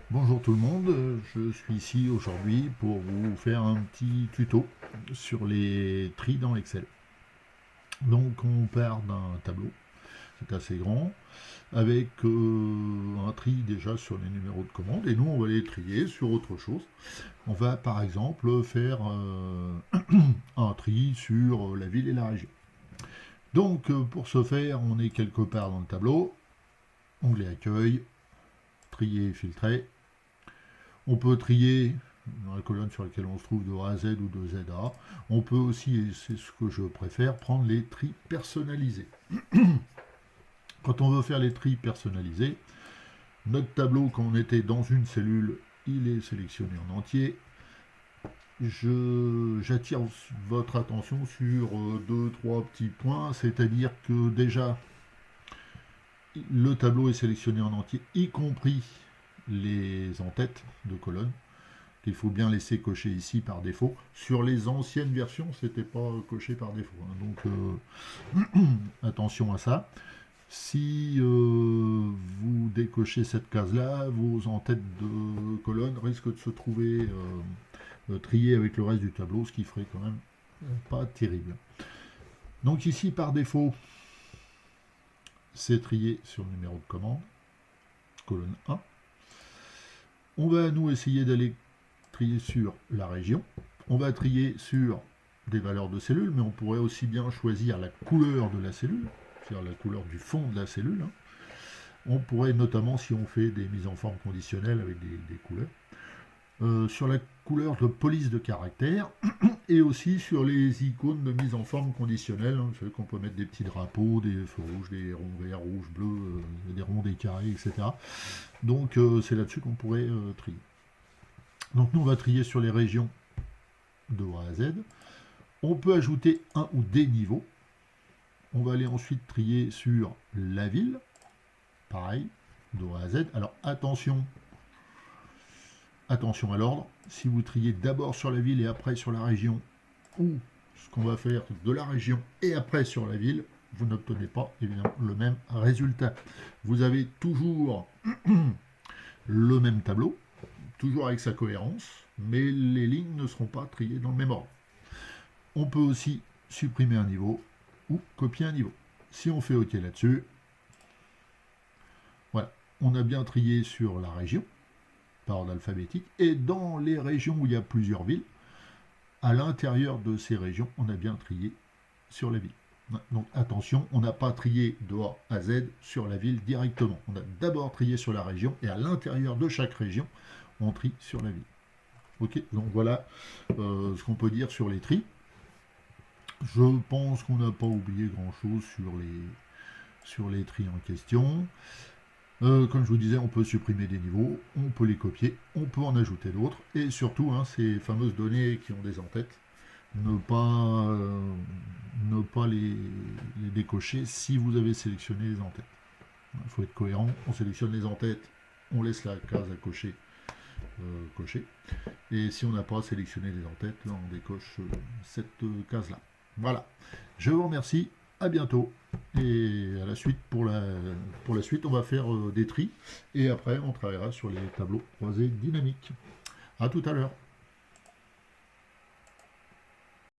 Bonjour tout le monde, je suis ici aujourd'hui pour vous faire un petit tuto sur les tris dans Excel. Donc on part d'un tableau, c'est assez grand, avec un tri déjà sur les numéros de commande et nous on va les trier sur autre chose. On va par exemple faire un tri sur la ville et la région. Donc pour ce faire on est quelque part dans le tableau, onglet accueil, trier et filtrer. On peut trier dans la colonne sur laquelle on se trouve de A à Z ou de Z à A. On peut aussi, et c'est ce que je préfère, prendre les tris personnalisés. Quand on veut faire les tris personnalisés, notre tableau, quand on était dans une cellule, il est sélectionné en entier. J'attire votre attention sur deux, trois petits points, c'est-à-dire que déjà, le tableau est sélectionné en entier, y compris les en-têtes de colonne. Il faut bien laisser cocher ici par défaut. Sur les anciennes versions, c'était pas coché par défaut. Donc attention à ça. Si vous décochez cette case-là, vos en-têtes de colonne risquent de se trouver triées avec le reste du tableau, ce qui ferait quand même pas terrible. Donc ici, par défaut, c'est trié sur le numéro de commande, colonne 1. On va nous essayer d'aller trier sur la région. On va trier sur des valeurs de cellules, mais on pourrait aussi bien choisir la couleur de la cellule, c'est-à-dire la couleur du fond de la cellule. On pourrait notamment, si on fait des mises en forme conditionnelles avec des couleurs, sur la couleur de police de caractère, et aussi sur les icônes de mise en forme conditionnelle. Vous savez qu'on peut mettre des petits drapeaux, des feux rouges, des ronds verts, rouges, bleus, des ronds, des carrés, etc. Donc c'est là-dessus qu'on pourrait trier. Donc nous on va trier sur les régions de A à Z. On peut ajouter un ou des niveaux. On va aller ensuite trier sur la ville. Pareil, de A à Z. Alors attention à l'ordre. Si vous triez d'abord sur la ville et après sur la région, ou ce qu'on va faire de la région et après sur la ville, vous n'obtenez pas évidemment le même résultat. Vous avez toujours le même tableau, toujours avec sa cohérence, mais les lignes ne seront pas triées dans le même ordre. On peut aussi supprimer un niveau ou copier un niveau. Si on fait OK là-dessus, voilà, on a bien trié sur la région, par ordre alphabétique, et dans les régions où il y a plusieurs villes, à l'intérieur de ces régions, on a bien trié sur la ville. Donc attention, on n'a pas trié de A à Z sur la ville directement. On a d'abord trié sur la région, et à l'intérieur de chaque région, on trie sur la ville. Ok, donc voilà ce qu'on peut dire sur les tris. Je pense qu'on n'a pas oublié grand-chose sur les tris en question. Comme je vous disais, on peut supprimer des niveaux, on peut les copier, on peut en ajouter d'autres, et surtout, ces fameuses données qui ont des en-têtes, ne pas les décocher si vous avez sélectionné les en-têtes. Il faut être cohérent, on sélectionne les en-têtes, on laisse la case à cocher, cochée, et si on n'a pas sélectionné les en-têtes, là on décoche cette case-là. Voilà, je vous remercie, à bientôt. Et à la suite, pour la suite, on va faire des tris. Et après, on travaillera sur les tableaux croisés dynamiques. À tout à l'heure.